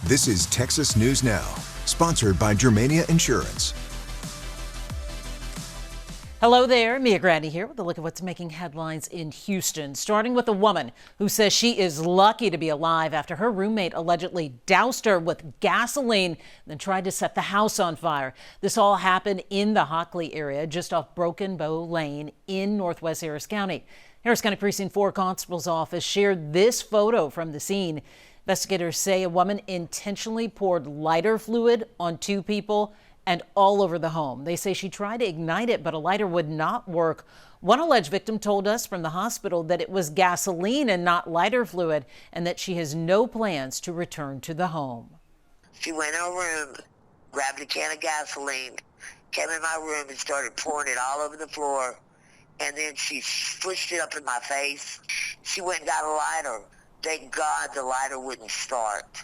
This is Texas News Now, sponsored by Germania Insurance. Hello there, Mia Grady here with a look at what's making headlines in Houston, starting with a woman who says she is lucky to be alive after her roommate allegedly doused her with gasoline and then tried to set the house on fire. This all happened in the Hockley area, just off Broken Bow Lane in northwest Harris County. Harris County Precinct 4 Constable's office shared this photo from the scene. Investigators say a woman intentionally poured lighter fluid on two people and all over the home. They say she tried to ignite it, but a lighter would not work. One alleged victim told us from the hospital that it was gasoline and not lighter fluid, and that she has no plans to return to the home. She went in her room, grabbed a can of gasoline, came in my room and started pouring it all over the floor, and then she swished it up in my face. She went and got a lighter. Thank God the lighter wouldn't start,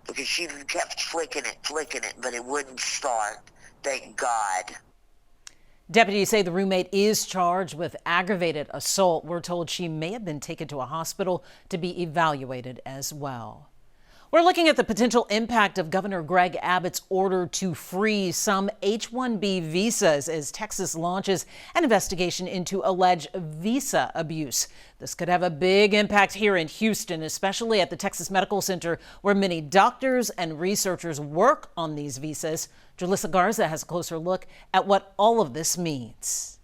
because she kept flicking it, but it wouldn't start. Thank God. Deputies say the roommate is charged with aggravated assault. We're told she may have been taken to a hospital to be evaluated as well. We're looking at the potential impact of Governor Greg Abbott's order to freeze some H-1B visas as Texas launches an investigation into alleged visa abuse. This could have a big impact here in Houston, especially at the Texas Medical Center, where many doctors and researchers work on these visas. Julissa Garza has a closer look at what all of this means.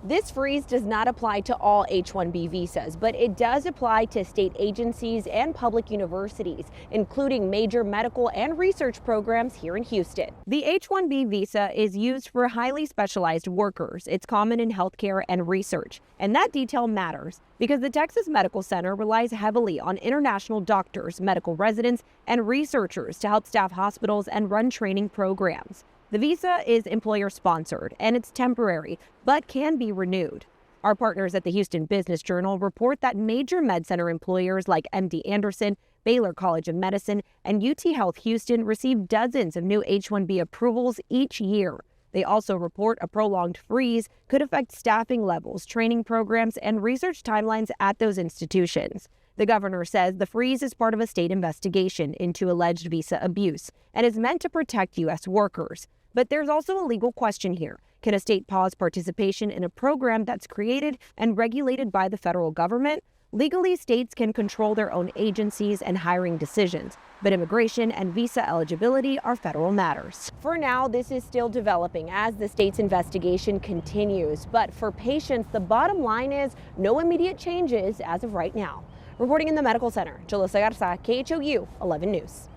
This freeze does not apply to all H-1B visas, but it does apply to state agencies and public universities, including major medical and research programs here in Houston. The H-1B visa is used for highly specialized workers. It's common in healthcare and research, and that detail matters because the Texas Medical Center relies heavily on international doctors, medical residents, and researchers to help staff hospitals and run training programs. The visa is employer-sponsored, and it's temporary, but can be renewed. Our partners at the Houston Business Journal report that major med center employers like MD Anderson, Baylor College of Medicine, and UT Health Houston receive dozens of new H-1B approvals each year. They also report a prolonged freeze could affect staffing levels, training programs, and research timelines at those institutions. The governor says the freeze is part of a state investigation into alleged visa abuse and is meant to protect U.S. workers. But there's also a legal question here. Can a state pause participation in a program that's created and regulated by the federal government? Legally, states can control their own agencies and hiring decisions, but immigration and visa eligibility are federal matters. For now, this is still developing as the state's investigation continues. But for patients, the bottom line is no immediate changes as of right now. Reporting in the Medical Center, Julissa Garza, KHOU 11 News.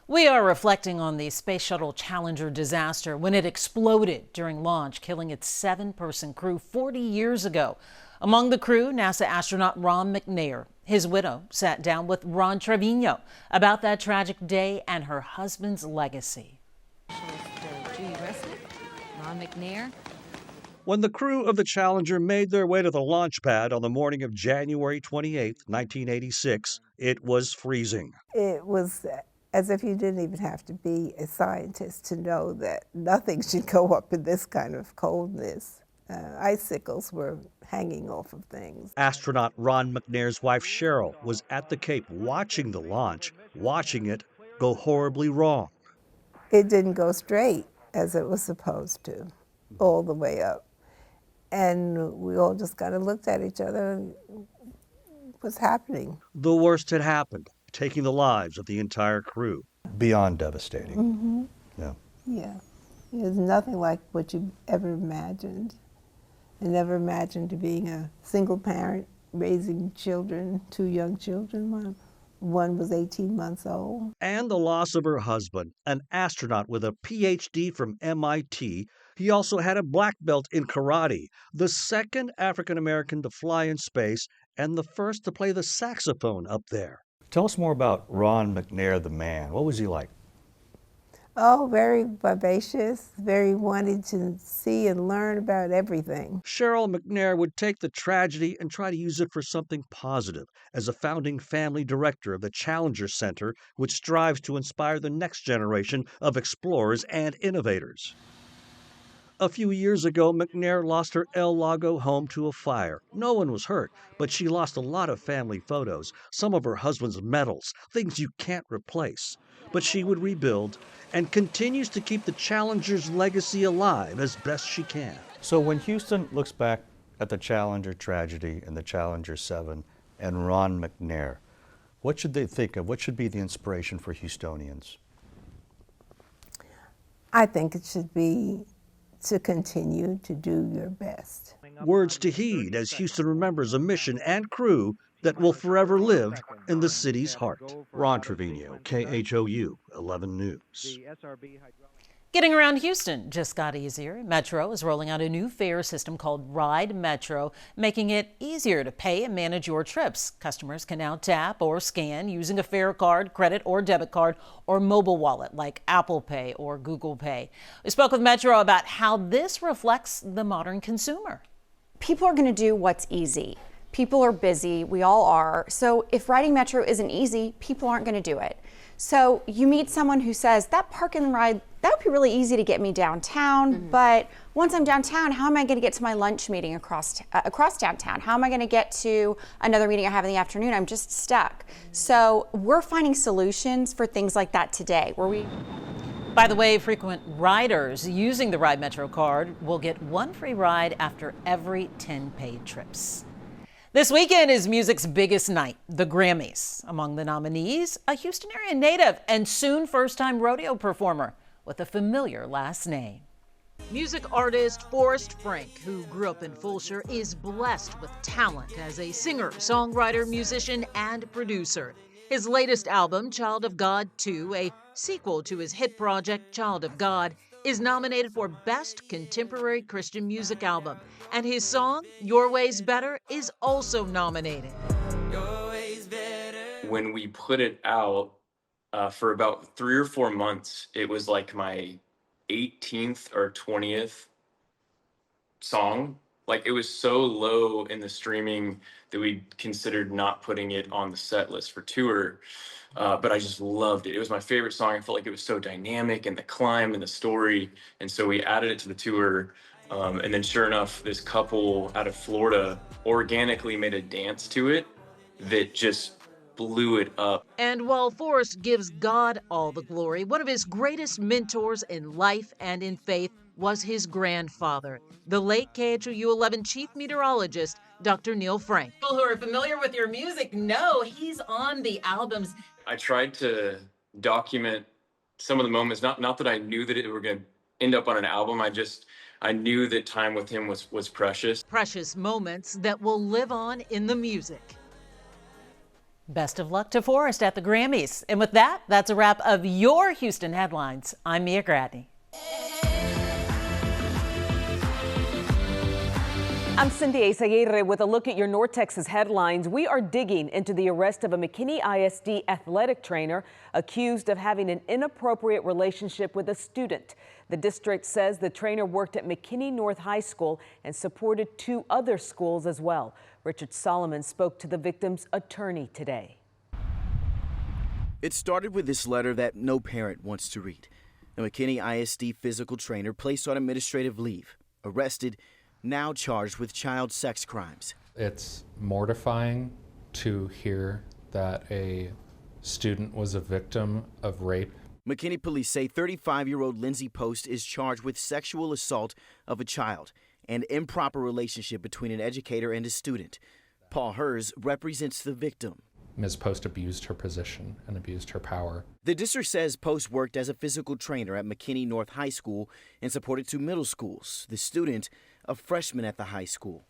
We are reflecting on the Space Shuttle Challenger disaster when it exploded during launch, killing its 7-person crew 40 years ago. Among the crew, NASA astronaut Ron McNair. His widow sat down with Ron Trevino about that tragic day and her husband's legacy. Ron McNair. When the crew of the Challenger made their way to the launch pad on the morning of January 28, 1986, it was freezing. It was as if you didn't even have to be a scientist to know that nothing should go up in this kind of coldness. Icicles were hanging off of things. Astronaut Ron McNair's wife Cheryl was at the Cape watching the launch, watching it go horribly wrong. It didn't go straight as it was supposed to, all the way up. And we all just kind of looked at each other and what's happening. The worst had happened, taking the lives of the entire crew. Beyond devastating. Mm-hmm. Yeah. Yeah. It was nothing like what you ever imagined. I never imagined being a single parent, raising children, 2 young children. One was 18 months old. And the loss of her husband, an astronaut with a PhD from MIT. He also had a black belt in karate, the second African-American to fly in space, and the first to play the saxophone up there. Tell us more about Ron McNair, the man. What was he like? Oh, very vivacious, very wanted to see and learn about everything. Cheryl McNair would take the tragedy and try to use it for something positive as a founding family director of the Challenger Center, which strives to inspire the next generation of explorers and innovators. A few years ago, McNair lost her El Lago home to a fire. No one was hurt, but she lost a lot of family photos, some of her husband's medals, things you can't replace. But she would rebuild and continues to keep the Challenger's legacy alive as best she can. So when Houston looks back at the Challenger tragedy and the Challenger 7 and Ron McNair, what should they think of? What should be the inspiration for Houstonians? I think it should be to continue to do your best. Words to heed as Houston remembers a mission and crew that will forever live in the city's heart. Ron Trevino, KHOU 11 News. Getting around Houston just got easier. Metro is rolling out a new fare system called Ride Metro, making it easier to pay and manage your trips. Customers can now tap or scan using a fare card, credit or debit card, or mobile wallet like Apple Pay or Google Pay. We spoke with Metro about how this reflects the modern consumer. People are going to do what's easy. People are busy. We all are. So if riding Metro isn't easy, people aren't going to do it. So you meet someone who says, that park and ride, that would be really easy to get me downtown, but once I'm downtown, how am I going to get to my lunch meeting across downtown? How am I going to get to another meeting I have in the afternoon? I'm just stuck. So we're finding solutions for things like that today. By the way, frequent riders using the Ride Metro card will get one free ride after every 10 paid trips. This weekend is music's biggest night, the Grammys. Among the nominees, a Houston area native and soon first-time rodeo performer with a familiar last name. Music artist Forrest Frank, who grew up in Fulshire, is blessed with talent as a singer, songwriter, musician, and producer. His latest album, Child of God 2, a sequel to his hit project, Child of God, is nominated for Best Contemporary Christian Music Album. And his song, Your Way's Better, is also nominated. When we put it out for about 3 or 4 months, it was like my 18th or 20th song. Like, it was so low in the streaming that we considered not putting it on the set list for tour. But I just loved it. It was my favorite song. I felt like it was so dynamic and the climb and the story. And so we added it to the tour. And then sure enough, this couple out of Florida organically made a dance to it that just blew it up. And while Forrest gives God all the glory, one of his greatest mentors in life and in faith was his grandfather, the late KHOU 11 chief meteorologist, Dr. Neil Frank. People who are familiar with your music know he's on the albums. I tried to document some of the moments, not that I knew that it were going to end up on an album. I knew that time with him was precious. Precious moments that will live on in the music. Best of luck to Forrest at the Grammys. And with that, that's a wrap of your Houston headlines. I'm Mia Gradney. I'm Cindy Eizaguirre with a look at your North Texas headlines. We are digging into the arrest of a McKinney ISD athletic trainer accused of having an inappropriate relationship with a student. The district says the trainer worked at McKinney North High School and supported 2 other schools as well. Richard Solomon spoke to the victim's attorney today. It started with this letter that no parent wants to read. A McKinney ISD physical trainer placed on administrative leave, arrested, now charged with child sex crimes. It's mortifying to hear that a student was a victim of rape. McKinney police say 35-year-old Lindsay Post is charged with sexual assault of a child and improper relationship between an educator and a student. Paul Hers represents the victim. Ms. Post abused her position and abused her power. The district says Post worked as a physical trainer at McKinney North High School and supported 2 middle schools. The student, a freshman at the high school.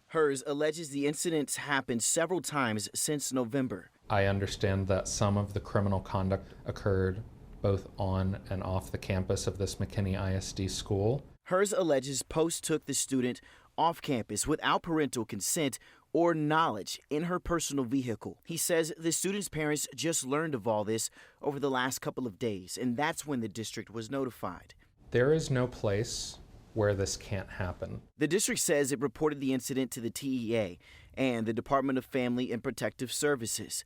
Hers alleges the incidents happened several times since November. I understand that some of the criminal conduct occurred both on and off the campus of this McKinney ISD school. Hers alleges Post took the student off campus without parental consent or knowledge in her personal vehicle. He says the student's parents just learned of all this over the last couple of days, and that's when the district was notified. There is no place where this can't happen. The district says it reported the incident to the TEA and the Department of Family and Protective Services.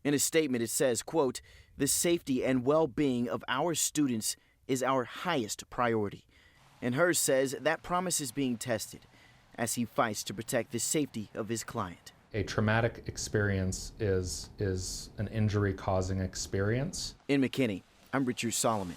In a statement, it says, quote, "The safety and well-being of our students is our highest priority." And hers says that promise is being tested as he fights to protect the safety of his client. A traumatic experience is an injury-causing experience. In McKinney, I'm Richard Solomon.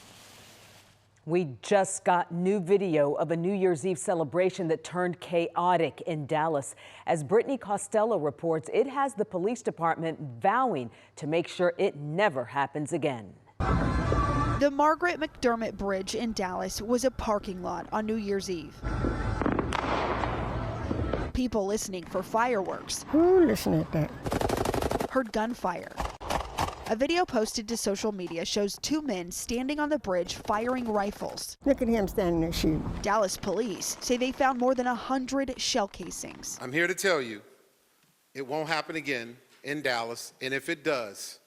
We just got new video of a New Year's Eve celebration that turned chaotic in Dallas. As Brittany Costello reports, it has the police department vowing to make sure it never happens again. The Margaret McDermott Bridge in Dallas was a parking lot on New Year's Eve. People listening for fireworks. Who listening at that? Heard gunfire. A video posted to social media shows two men standing on the bridge firing rifles. Look at him standing there shooting. Dallas police say they found more than 100 shell casings. I'm here to tell you, it won't happen again in Dallas, and if it does,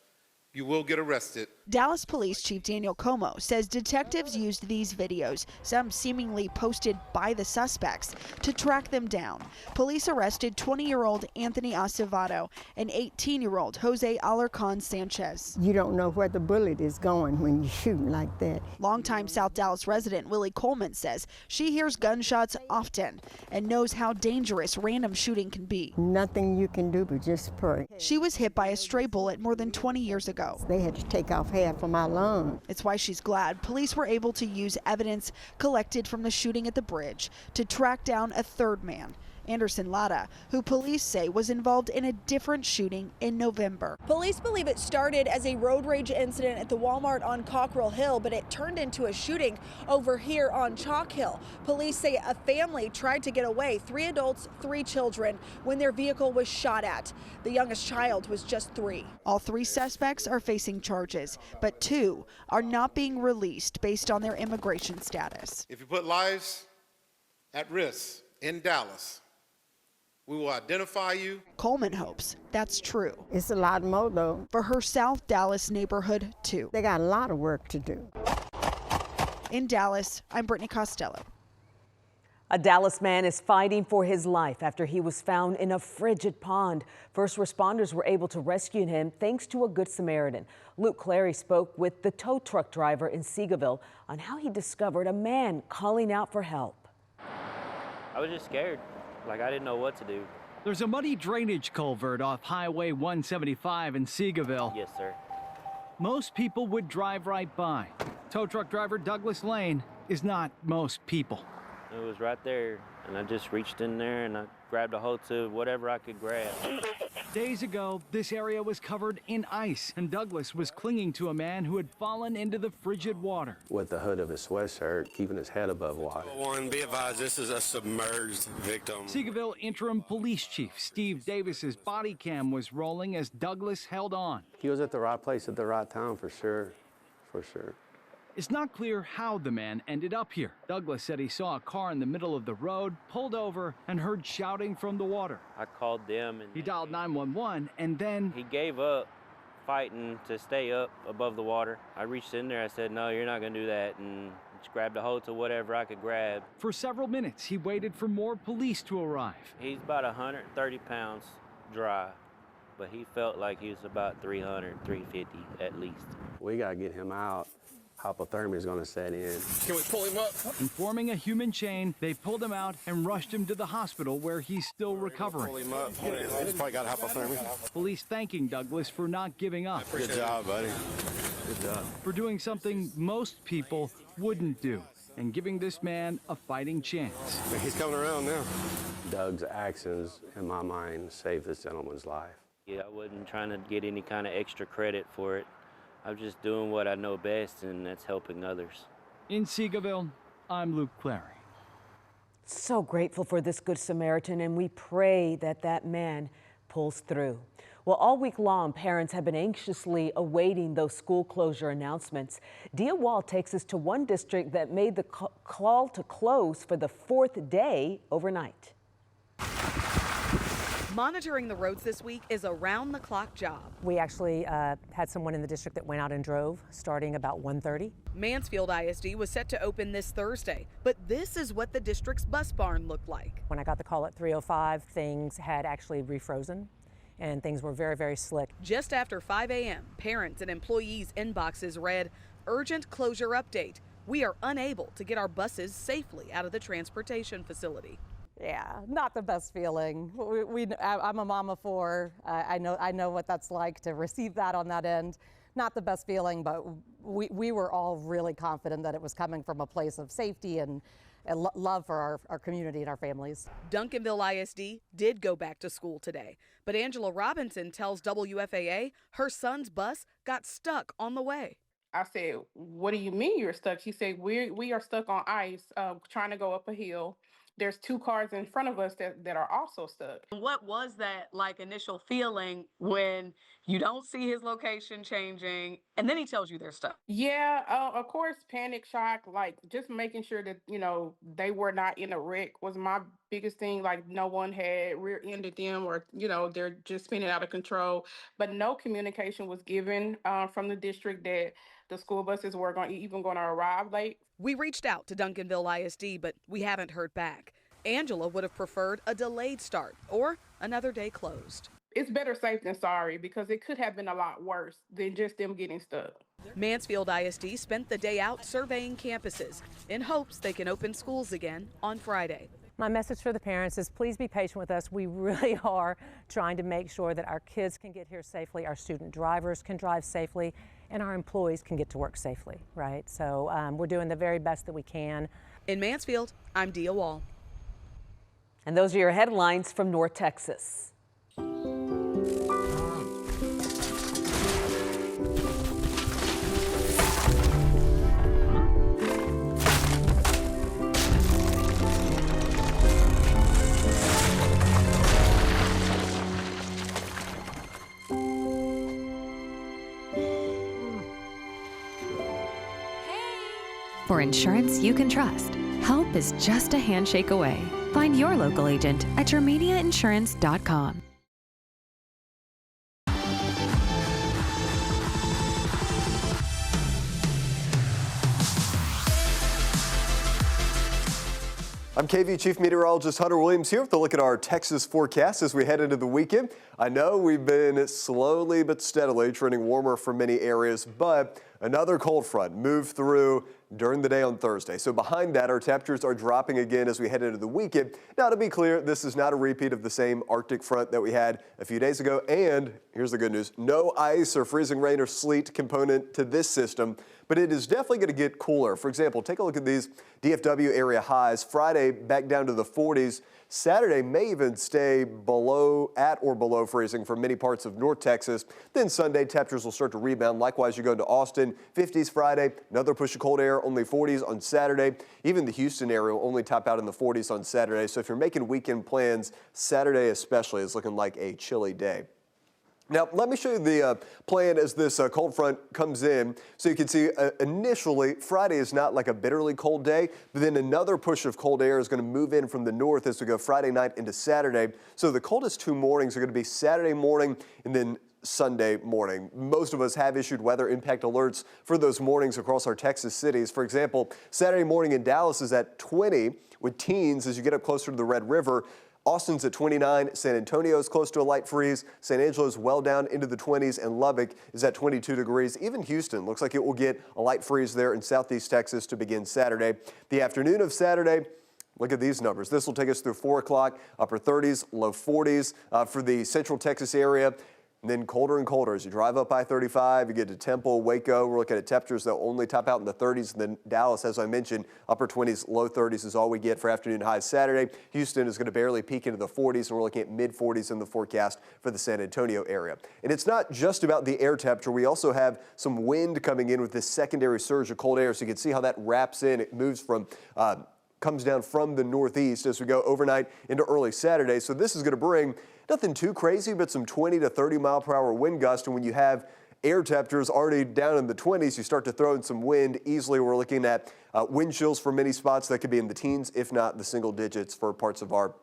you will get arrested. Dallas Police Chief Daniel Como says detectives used these videos, some seemingly posted by the suspects, to track them down. Police arrested 20-year-old Anthony Acevedo and 18-year-old Jose Alarcon Sanchez. You don't know where the bullet is going when you're shooting like that. Longtime South Dallas resident Willie Coleman says she hears gunshots often and knows how dangerous random shooting can be. Nothing you can do but just pray. She was hit by a stray bullet more than 20 years ago. They had to take off half of my lung. It's why she's glad police were able to use evidence collected from the shooting at the bridge to track down a third man, Anderson Lara, who police say was involved in a different shooting in November. Police believe it started as a road rage incident at the Walmart on Cockrell Hill, but it turned into a shooting over here on Chalk Hill. Police say a family tried to get away, 3 adults, 3 children, when their vehicle was shot at. The youngest child was just 3. All 3 suspects are facing charges, but 2 are not being released based on their immigration status. If you put lives at risk in Dallas, we will identify you. Coleman hopes that's true. It's a lot more, though. For her South Dallas neighborhood, too. They got a lot of work to do. In Dallas, I'm Brittany Costello. A Dallas man is fighting for his life after he was found in a frigid pond. First responders were able to rescue him thanks to a Good Samaritan. Luke Clary spoke with the tow truck driver in Seagoville on how he discovered a man calling out for help. I was just scared. Like, I didn't know what to do. There's a muddy drainage culvert off Highway 175 in Seagoville. Yes, sir. Most people would drive right by. Tow truck driver Douglas Lane is not most people. It was right there, and I just reached in there and I grabbed a hold to whatever I could grab. Days ago, this area was covered in ice, and Douglas was clinging to a man who had fallen into the frigid water. With the hood of his sweatshirt, keeping his head above water. One, be advised, this is a submerged victim. Seagoville Interim Police Chief Steve Davis's body cam was rolling as Douglas held on. He was at the right place at the right time, for sure, for sure. It's not clear how the man ended up here. Douglas said he saw a car in the middle of the road, pulled over, and heard shouting from the water. I called them and he dialed 911, and then he gave up fighting to stay up above the water. I reached in there, I said, no, you're not gonna do that, and just grabbed a hold to whatever I could grab. For several minutes, he waited for more police to arrive. He's about 130 pounds dry, but he felt like he was about 300, 350 at least. We gotta get him out. Hypothermia is going to set in. Can we pull him up? And forming a human chain, they pulled him out and rushed him to the hospital where he's still recovering. Pull him up. He's probably got hypothermia. Police thanking Douglas for not giving up. Good job, buddy. Good job. For doing something most people wouldn't do and giving this man a fighting chance. He's coming around now. Doug's actions, in my mind, saved this gentleman's life. Yeah, I wasn't trying to get any kind of extra credit for it. I'm just doing what I know best, and that's helping others. In Seagoville, I'm Luke Clary. So grateful for this Good Samaritan, and we pray that that man pulls through. Well, all week long, parents have been anxiously awaiting those school closure announcements. Dia Wall takes us to one district that made the call to close for the 4th day overnight. Monitoring the roads this week is a round-the-clock job. We actually had someone in the district that went out and drove starting about 1:30. Mansfield ISD was set to open this Thursday, but this is what the district's bus barn looked like. When I got the call at 3:05, things had actually refrozen and things were very, very slick. Just after 5 a.m., parents and employees' inboxes read, "Urgent closure update. We are unable to get our buses safely out of the transportation facility. Yeah, not the best feeling. I'm a mom of 4. I know what that's like to receive that on that end. Not the best feeling, but we were all really confident that it was coming from a place of safety and love for our community and our families. Duncanville ISD did go back to school today, but Angela Robinson tells WFAA her son's bus got stuck on the way. I said, "What do you mean you're stuck?" She said, we are stuck on ice, trying to go up a hill. There's 2 cars in front of us that are also stuck. What was that like initial feeling when you don't see his location changing and then he tells you they're stuck? Yeah, of course, panic shock, like just making sure that, they were not in a wreck was my biggest thing. Like no one had rear-ended them or, they're just spinning out of control. But no communication was given from the district that the school buses were even going to arrive late. We reached out to Duncanville ISD, but we haven't heard back. Angela would have preferred a delayed start or another day closed. It's better safe than sorry because it could have been a lot worse than just them getting stuck. Mansfield ISD spent the day out surveying campuses in hopes they can open schools again on Friday. My message for the parents is please be patient with us. We really are trying to make sure that our kids can get here safely, our student drivers can drive safely, and our employees can get to work safely, right? So we're doing the very best that we can. In Mansfield, I'm Dia Wall. And those are your headlines from North Texas. For insurance you can trust, help is just a handshake away. Find your local agent at germaniainsurance.com. I'm KV Chief Meteorologist Hunter Williams here with a look at our Texas forecast as we head into the weekend. I know we've been slowly but steadily trending warmer for many areas, but another cold front moved through during the day on Thursday. So behind that, our temperatures are dropping again as we head into the weekend. Now, to be clear, this is not a repeat of the same Arctic front that we had a few days ago. And here's the good news, no ice or freezing rain or sleet component to this system, but it is definitely going to get cooler. For example, take a look at these DFW area highs. Friday back down to the 40s. Saturday may even stay at or below freezing for many parts of North Texas. Then Sunday, temperatures will start to rebound. Likewise, you go into Austin, 50s Friday, another push of cold air, only 40s on Saturday. Even the Houston area will only top out in the 40s on Saturday. So if you're making weekend plans, Saturday especially is looking like a chilly day. Now, let me show you the plan as this cold front comes in. So you can see initially, Friday is not like a bitterly cold day, but then another push of cold air is going to move in from the north as we go Friday night into Saturday. So the coldest 2 mornings are going to be Saturday morning and then Sunday morning. Most of us have issued weather impact alerts for those mornings across our Texas cities. For example, Saturday morning in Dallas is at 20 with teens as you get up closer to the Red River. Austin's at 29, San Antonio's close to a light freeze, San Angelo's well down into the 20s, and Lubbock is at 22 degrees. Even Houston looks like it will get a light freeze there in southeast Texas to begin Saturday. The afternoon of Saturday, look at these numbers. This will take us through 4 o'clock, upper 30s, low 40s for the central Texas area. And then colder and colder as you drive up I-35, you get to Temple, Waco. We're looking at temperatures that will only top out in the 30s. And then Dallas, as I mentioned, upper 20s, low 30s is all we get for afternoon highs Saturday. Houston is going to barely peak into the 40s, and we're looking at mid-40s in the forecast for the San Antonio area. And it's not just about the air temperature. We also have some wind coming in with this secondary surge of cold air. So you can see how that wraps in. It moves from comes down from the northeast as we go overnight into early Saturday. So this is going to bring nothing too crazy, but some 20 to 30 mile per hour wind gusts. And when you have air temperatures already down in the 20s, you start to throw in some wind easily. We're looking at wind chills for many spots that could be in the teens, if not the single digits for parts of our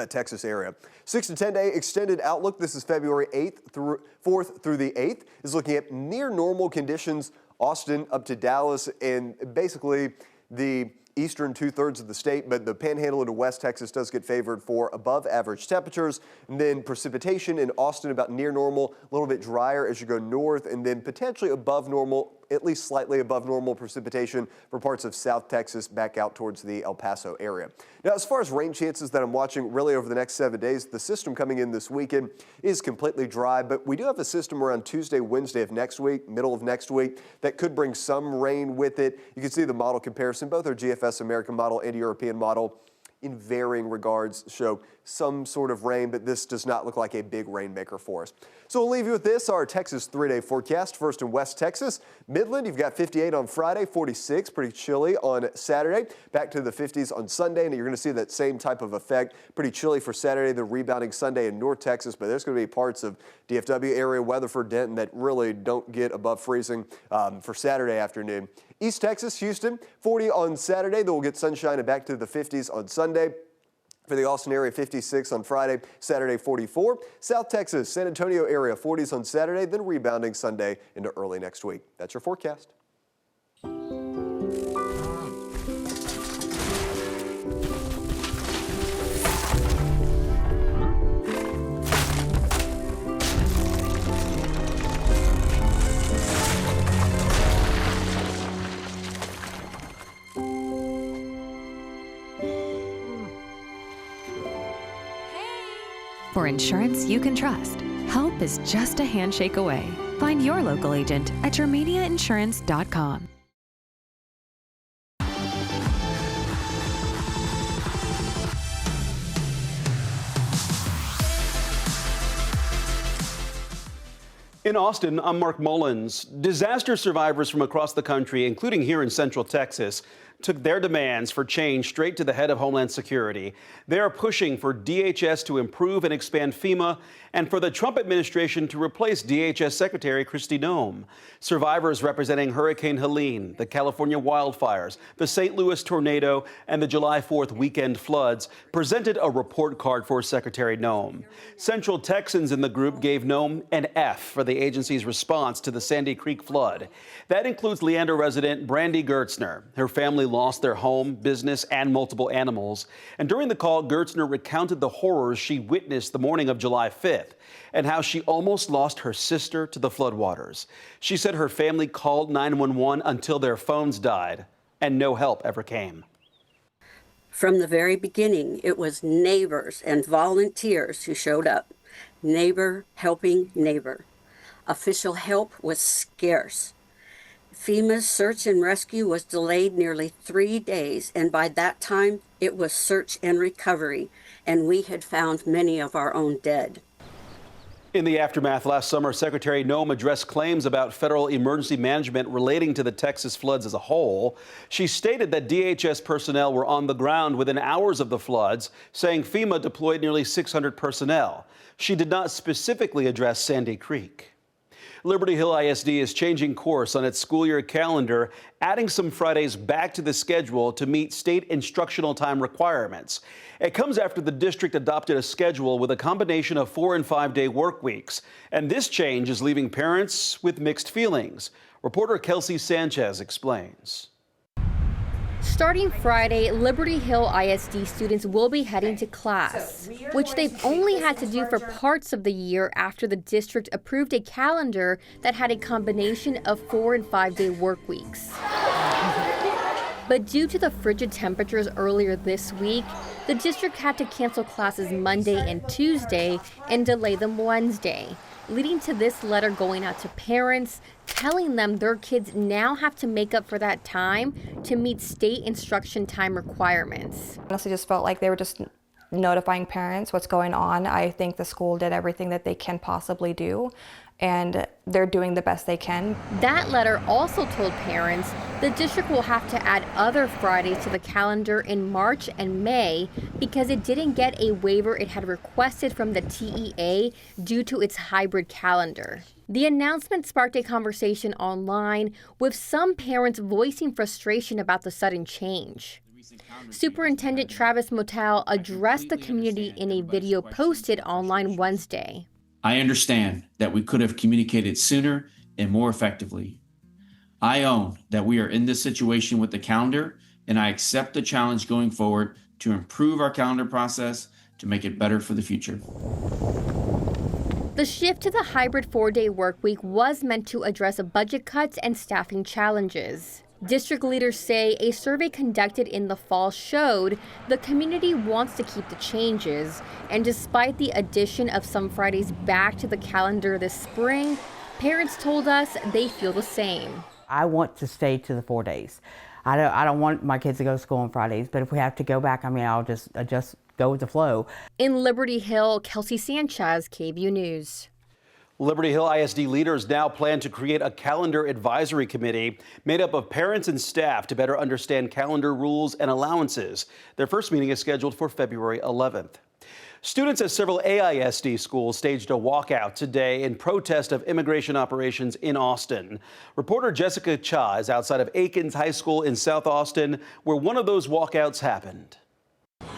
Texas area. 6 to 10 day extended outlook. This is February 4th through the 8th is looking at near normal conditions. Austin up to Dallas and basically the eastern 2/3 of the state, but the panhandle into West Texas does get favored for above average temperatures. And then precipitation in Austin about near normal, a little bit drier as you go north, and then potentially above normal at least slightly above normal precipitation for parts of South Texas back out towards the El Paso area. Now, as far as rain chances that I'm watching really over the next 7 days, the system coming in this weekend is completely dry, but we do have a system around Tuesday, Wednesday of next week, middle of next week, that could bring some rain with it. You can see the model comparison, both our GFS American model and European model in varying regards show some sort of rain, but this does not look like a big rainmaker for us. So we'll leave you with this, our Texas 3-day forecast. First in West Texas, Midland, you've got 58 on Friday, 46, pretty chilly on Saturday, back to the 50s on Sunday, and you're going to see that same type of effect. Pretty chilly for Saturday, the rebounding Sunday in North Texas, but there's going to be parts of DFW area, Weatherford, Denton that really don't get above freezing for Saturday afternoon. East Texas, Houston, 40 on Saturday, then we'll get sunshine and back to the 50s on Sunday. For the Austin area, 56 on Friday, Saturday 44. South Texas, San Antonio area, 40s on Saturday, then rebounding Sunday into early next week. That's your forecast. For insurance you can trust, help is just a handshake away. Find your local agent at germaniainsurance.com. In Austin, I'm Mark Mullins. Disaster survivors from across the country, including here in Central Texas, took their demands for change straight to the head of Homeland Security. They are pushing for DHS to improve and expand FEMA and for the Trump administration to replace DHS Secretary Kristi Noem. Survivors representing Hurricane Helene, the California wildfires, the St. Louis tornado, and the July 4th weekend floods presented a report card for Secretary Noem. Central Texans in the group gave Noem an F for the agency's response to the Sandy Creek flood. That includes Leander resident Brandy Gertzner. Her family lost their home, business, and multiple animals. And during the call, Gertzner recounted the horrors she witnessed the morning of July 5th and how she almost lost her sister to the floodwaters. She said her family called 911 until their phones died and no help ever came. From the very beginning, it was neighbors and volunteers who showed up. Neighbor helping neighbor. Official help was scarce. FEMA's search and rescue was delayed nearly 3 days, and by that time, it was search and recovery, and we had found many of our own dead. In the aftermath last summer, Secretary Noem addressed claims about federal emergency management relating to the Texas floods as a whole. She stated that DHS personnel were on the ground within hours of the floods, saying FEMA deployed nearly 600 personnel. She did not specifically address Sandy Creek. Liberty Hill ISD is changing course on its school year calendar, adding some Fridays back to the schedule to meet state instructional time requirements. It comes after the district adopted a schedule with a combination of 4- and 5-day work weeks. And this change is leaving parents with mixed feelings. Reporter Kelsey Sanchez explains. Starting Friday, Liberty Hill ISD students will be heading to class, which they've only had to do for parts of the year after the district approved a calendar that had a combination of 4- and 5-day work weeks. But due to the frigid temperatures earlier this week, the district had to cancel classes Monday and Tuesday and delay them Wednesday, leading to this letter going out to parents, telling them their kids now have to make up for that time to meet state instruction time requirements. Honestly, just felt like they were just notifying parents what's going on. I think the school did everything that they can possibly do, and they're doing the best they can. That letter also told parents the district will have to add other Fridays to the calendar in March and May because it didn't get a waiver it had requested from the TEA due to its hybrid calendar. The announcement sparked a conversation online, with some parents voicing frustration about the sudden change. Superintendent Travis Motel addressed the community in a video posted online Wednesday. I understand that we could have communicated sooner and more effectively. I own that we are in this situation with the calendar, and I accept the challenge going forward to improve our calendar process to make it better for the future. The shift to the hybrid 4-day workweek was meant to address budget cuts and staffing challenges. District leaders say a survey conducted in the fall showed the community wants to keep the changes. And despite the addition of some Fridays back to the calendar this spring, parents told us they feel the same. I want to stay to the 4 days. I don't want my kids to go to school on Fridays, but if we have to go back, I mean, I'll just go with the flow. In Liberty Hill, Kelsey Sanchez, KVUE News. Liberty Hill ISD leaders now plan to create a calendar advisory committee made up of parents and staff to better understand calendar rules and allowances. Their first meeting is scheduled for February 11th. Students at several AISD schools staged a walkout today in protest of immigration operations in Austin. Reporter Jessica Cha is outside of Aikens High School in South Austin, where one of those walkouts happened.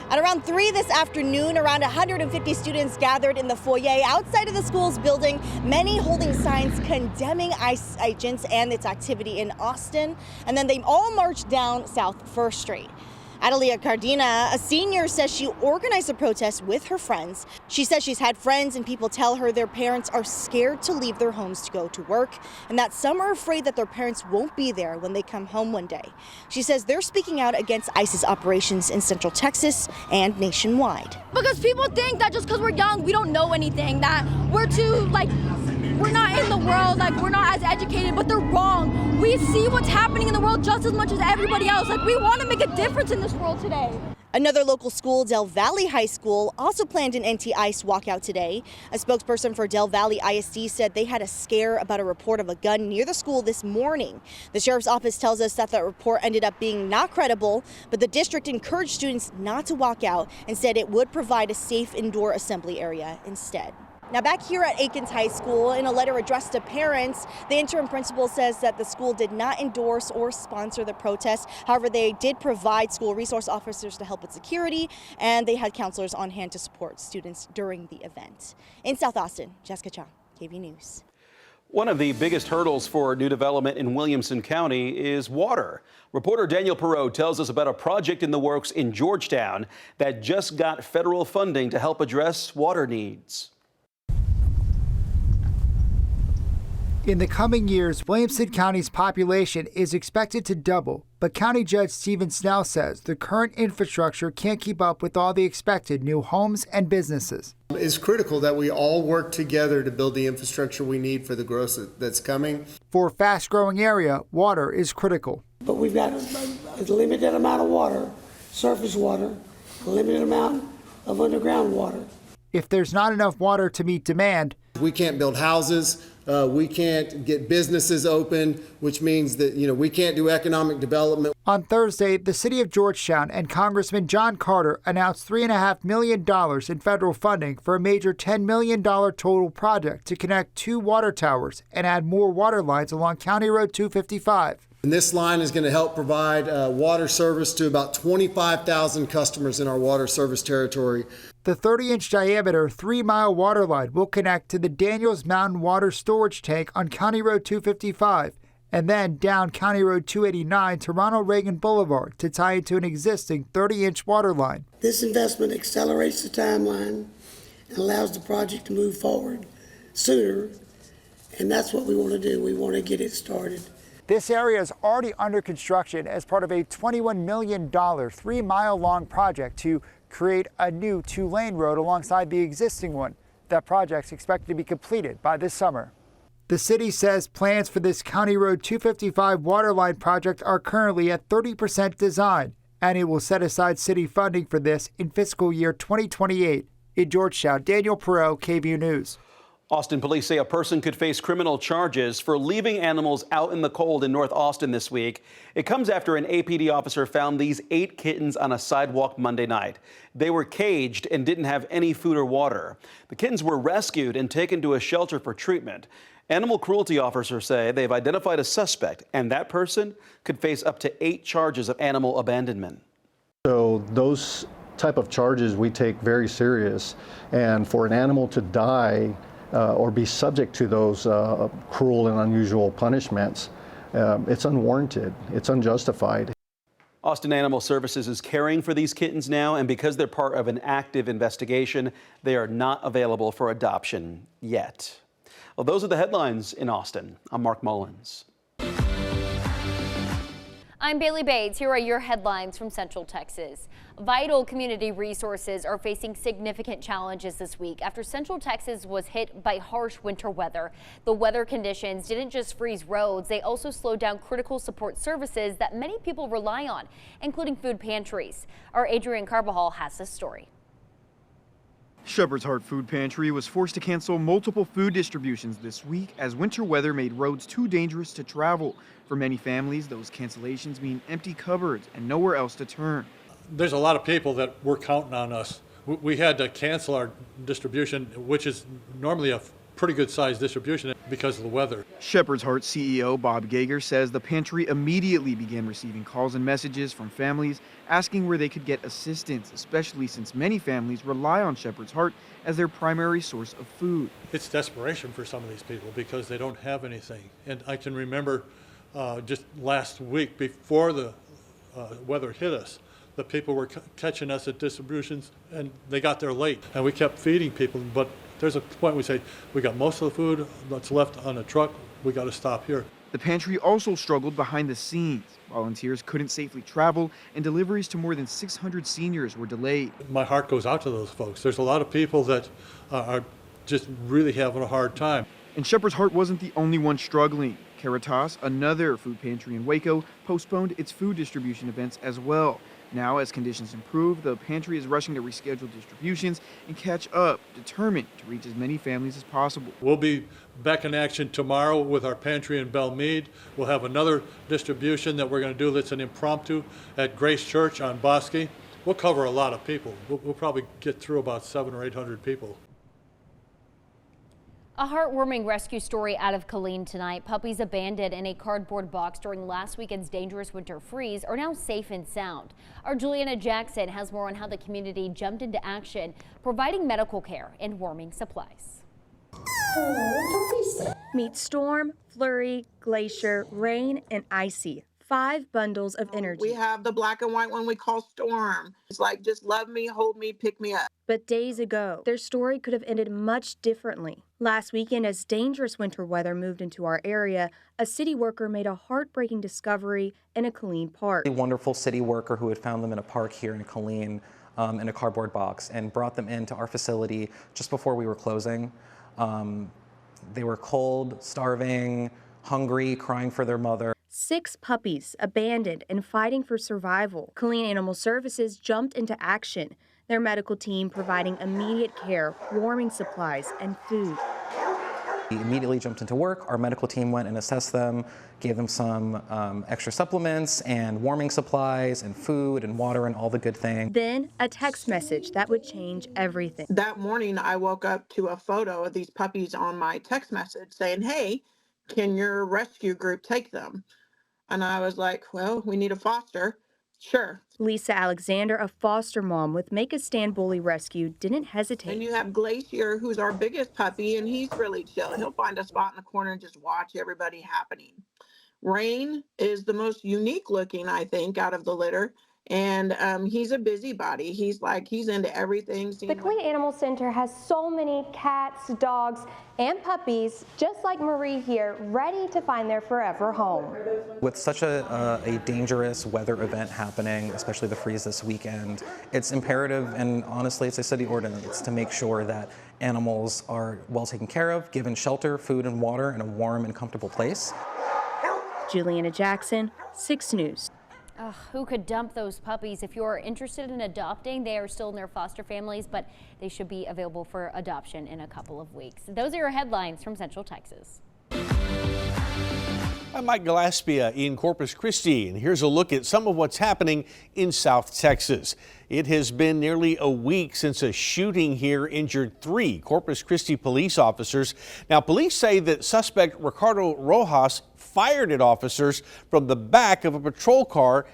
At around 3 this afternoon, around 150 students gathered in the foyer outside of the school's building, many holding signs condemning ICE agents and its activity in Austin. And then they all marched down South 1st Street. Adelia Cardina, a senior, says she organized the protest with her friends. She says she's had friends and people tell her their parents are scared to leave their homes to go to work, and that some are afraid that their parents won't be there when they come home one day. She says they're speaking out against ICE's operations in Central Texas and nationwide. Because people think that just because we're young, we don't know anything, that we're too, we're not in the world, we're not as educated, but they're wrong. We see what's happening in the world just as much as everybody else. We want to make a difference in this world today. Another local school, Del Valley High School, also planned an anti-ICE walkout today. A spokesperson for Del Valley ISD said they had a scare about a report of a gun near the school this morning. The sheriff's office tells us that the report ended up being not credible, but the district encouraged students not to walk out and said it would provide a safe indoor assembly area instead. Now back here at Aikens High School, in a letter addressed to parents, the interim principal says that the school did not endorse or sponsor the protest. However, they did provide school resource officers to help with security, and they had counselors on hand to support students during the event. In South Austin, Jessica Cha, KVUE News. One of the biggest hurdles for new development in Williamson County is water. Reporter Daniel Perot tells us about a project in the works in Georgetown that just got federal funding to help address water needs. In the coming years, Williamson County's population is expected to double, but County Judge Stephen Snell says the current infrastructure can't keep up with all the expected new homes and businesses. It's critical that we all work together to build the infrastructure we need for the growth that's coming. For a fast-growing area, water is critical. But we've got a limited amount of water, surface water, a limited amount of underground water. If there's not enough water to meet demand, we can't build houses. We can't get businesses open, which means that, we can't do economic development. On Thursday, the city of Georgetown and Congressman John Carter announced $3.5 million in federal funding for a major $10 million total project to connect 2 water towers and add more water lines along County Road 255. And this line is going to help provide water service to about 25,000 customers in our water service territory. The 30-inch diameter, 3-mile water line will connect to the Daniels Mountain Water Storage Tank on County Road 255 and then down County Road 289 to Ronald Reagan Boulevard to tie into an existing 30-inch water line. This investment accelerates the timeline and allows the project to move forward sooner, and that's what we want to do. We want to get it started. This area is already under construction as part of a $21 million, 3-mile-long project to create a new 2-lane road alongside the existing one. That project's expected to be completed by this summer. The city says plans for this County Road 255 waterline project are currently at 30% design, and it will set aside city funding for this in fiscal year 2028. In Georgetown, Daniel Perot, KVUE News. Austin police say a person could face criminal charges for leaving animals out in the cold in North Austin this week. It comes after an APD officer found these 8 kittens on a sidewalk Monday night. They were caged and didn't have any food or water. The kittens were rescued and taken to a shelter for treatment. Animal cruelty officers say they've identified a suspect, and that person could face up to 8 charges of animal abandonment. So those type of charges we take very serious, and for an animal to die or be subject to those cruel and unusual punishments, it's unwarranted, it's unjustified. Austin Animal Services is caring for these kittens now, and because they're part of an active investigation, they are not available for adoption yet. Well, those are the headlines in Austin. I'm Mark Mullins. I'm Bailey Bates. Here are your headlines from Central Texas. Vital community resources are facing significant challenges this week after Central Texas was hit by harsh winter weather. The weather conditions didn't just freeze roads, they also slowed down critical support services that many people rely on, including food pantries. Our Adrian Carbajal has this story. Shepherd's Heart Food Pantry was forced to cancel multiple food distributions this week as winter weather made roads too dangerous to travel. For many families, those cancellations mean empty cupboards and nowhere else to turn. There's a lot of people that were counting on us. We had to cancel our distribution, which is normally a pretty good sized distribution because of the weather. Shepherd's Heart CEO Bob Gager says the pantry immediately began receiving calls and messages from families asking where they could get assistance, especially since many families rely on Shepherd's Heart as their primary source of food. It's desperation for some of these people because they don't have anything. And I can remember just last week before the weather hit us, the people were catching us at distributions and they got there late and we kept feeding people, but there's a point we say, we got most of the food that's left on the truck, we got to stop here. The pantry also struggled behind the scenes. Volunteers couldn't safely travel and deliveries to more than 600 seniors were delayed. My heart goes out to those folks. There's a lot of people that are just really having a hard time. And Shepherd's Heart wasn't the only one struggling. Caritas, another food pantry in Waco, postponed its food distribution events as well. Now, as conditions improve, the pantry is rushing to reschedule distributions and catch up, determined to reach as many families as possible. We'll be back in action tomorrow with our pantry in Belmead. We'll have another distribution that we're going to do that's an impromptu at Grace Church on Bosque. We'll cover a lot of people. We'll probably get through about 700 or 800 people. A heartwarming rescue story out of Killeen tonight. Puppies abandoned in a cardboard box during last weekend's dangerous winter freeze are now safe and sound. Our Juliana Jackson has more on how the community jumped into action, providing medical care and warming supplies. Meet storm, flurry, glacier, rain, and icy. 5 bundles of energy. We have the black and white one we call Storm. It's like, just love me, hold me, pick me up. But days ago, their story could have ended much differently. Last weekend, as dangerous winter weather moved into our area, a city worker made a heartbreaking discovery in a Killeen park. A wonderful city worker who had found them in a park here in Killeen in a cardboard box and brought them into our facility just before we were closing. They were cold, starving, hungry, crying for their mother. 6 puppies abandoned and fighting for survival. Killeen Animal Services jumped into action, their medical team providing immediate care, warming supplies, and food. We immediately jumped into work. Our medical team went and assessed them, gave them some extra supplements and warming supplies and food and water and all the good things. Then a text message that would change everything. That morning, I woke up to a photo of these puppies on my text message saying, hey, can your rescue group take them? And I was like, well, we need a foster. Sure. Lisa Alexander, a foster mom with Make a Stand Bully Rescue, didn't hesitate. And you have Glacier, who's our biggest puppy, and he's really chill. He'll find a spot in the corner and just watch everybody happening. Rain is the most unique looking, I think, out of the litter. And he's a busybody. He's into everything. The Killeen Animal Center has so many cats, dogs, and puppies, just like Marie here, ready to find their forever home. With such a dangerous weather event happening, especially the freeze this weekend, it's imperative, and honestly, it's a city ordinance to make sure that animals are well taken care of, given shelter, food, and water in a warm and comfortable place. Juliana Jackson, 6 News. Who could dump those puppies? If you're interested in adopting, they are still in their foster families, but they should be available for adoption in a couple of weeks. Those are your headlines from Central Texas. I'm Mike Gillespie in Corpus Christi, and here's a look at some of what's happening in South Texas. It has been nearly a week since a shooting here injured 3 Corpus Christi police officers. Now, police say that suspect Ricardo Rojas fired at officers from the back of a patrol car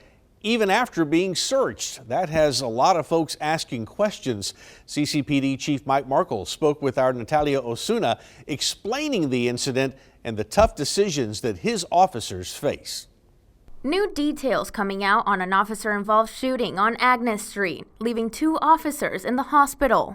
even after being searched. That has a lot of folks asking questions. CCPD Chief Mike Markle spoke with our Natalia Osuna, explaining the incident and the tough decisions that his officers face. New details coming out on an officer-involved shooting on Agnes Street, leaving 2 officers in the hospital.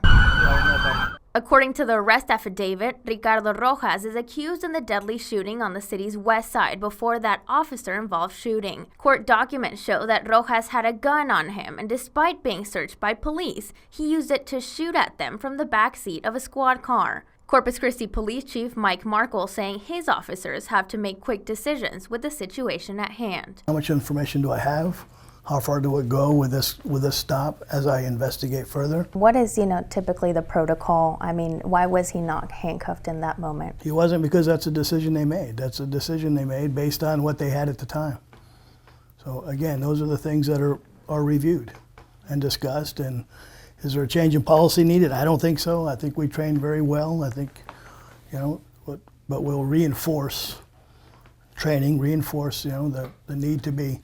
According to the arrest affidavit, Ricardo Rojas is accused in the deadly shooting on the city's west side before that officer-involved shooting. Court documents show that Rojas had a gun on him, and despite being searched by police, he used it to shoot at them from the back seat of a squad car. Corpus Christi Police Chief Mike Markle saying his officers have to make quick decisions with the situation at hand. How much information do I have? How far do it go with this stop as I investigate further? What is, typically the protocol? I mean, why was he not handcuffed in that moment? He wasn't, because that's a decision they made. That's a decision they made based on what they had at the time. So again, those are the things that are reviewed and discussed. And is there a change in policy needed? I don't think so. I think we trained very well. I think, but we'll reinforce training, the need to be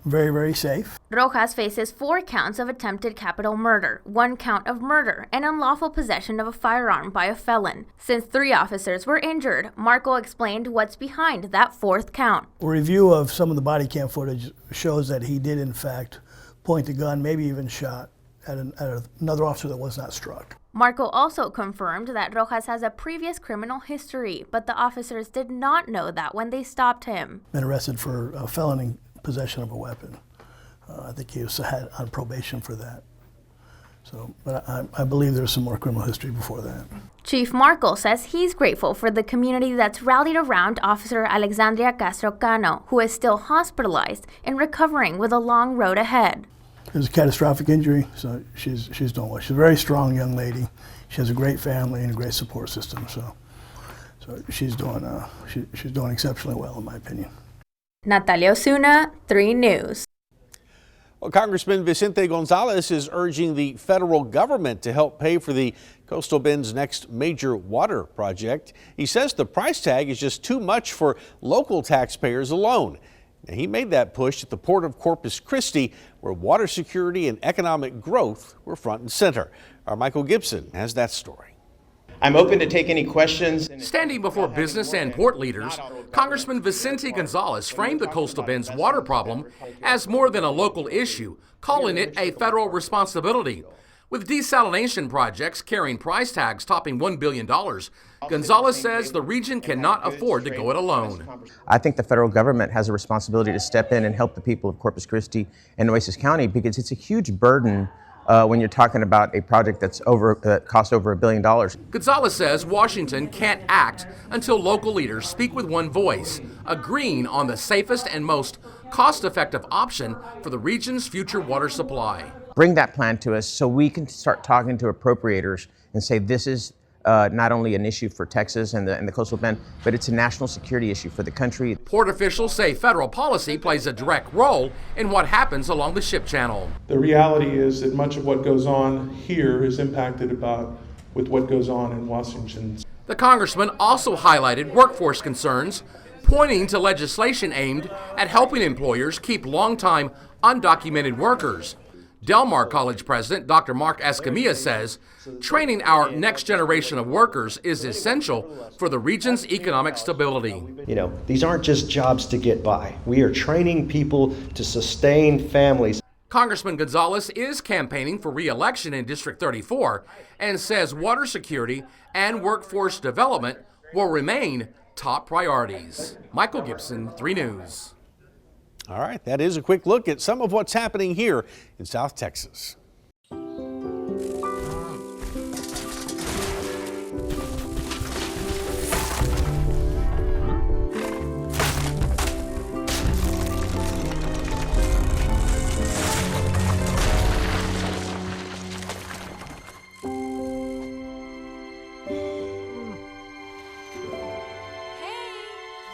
very, very safe. Rojas faces 4 counts of attempted capital murder, 1 count of murder, and unlawful possession of a firearm by a felon. Since 3 officers were injured, Markle explained what's behind that 4th count. A review of some of the body cam footage shows that he did in fact point the gun, maybe even shot at another officer that was not struck. Markle also confirmed that Rojas has a previous criminal history, but the officers did not know that when they stopped him. Been arrested for felony possession of a weapon. I think he was on probation for that. So, but I believe there's some more criminal history before that. Chief Markle says he's grateful for the community that's rallied around Officer Alexandria Castro Cano, who is still hospitalized and recovering with a long road ahead. It was a catastrophic injury, so she's doing well. She's a very strong young lady. She has a great family and a great support system. So she's doing exceptionally well, in my opinion. Natalia Osuna, 3 News. Well, Congressman Vicente Gonzalez is urging the federal government to help pay for the Coastal Bend's next major water project. He says the price tag is just too much for local taxpayers alone. Now, he made that push at the port of Corpus Christi, where water security and economic growth were front and center. Our Michael Gibson has that story. I'm open to take any questions. Standing before business and port leaders, Congressman Vicente Gonzalez framed the Coastal Bend's water problem as more than a local issue, calling it a federal responsibility. With desalination projects carrying price tags topping $1 billion, Gonzalez says the region cannot afford to go it alone. I think the federal government has a responsibility to step in and help the people of Corpus Christi and Nueces County, because it's a huge burden when you're talking about a project that's cost over $1 billion. Gonzalez says Washington can't act until local leaders speak with one voice, agreeing on the safest and most cost-effective option for the region's future water supply. Bring that plan to us so we can start talking to appropriators and say this is not only an issue for Texas and the Coastal Bend, but it's a national security issue for the country. Port officials say federal policy plays a direct role in what happens along the ship channel. The reality is that much of what goes on here is impacted with what goes on in Washington. The congressman also highlighted workforce concerns, pointing to legislation aimed at helping employers keep longtime undocumented workers. Del Mar College President Dr. Mark Escamilla says training our next generation of workers is essential for the region's economic stability. These aren't just jobs to get by. We are training people to sustain families. Congressman Gonzalez is campaigning for re-election in District 34 and says water security and workforce development will remain top priorities. Michael Gibson, 3 News. All right, that is a quick look at some of what's happening here in South Texas.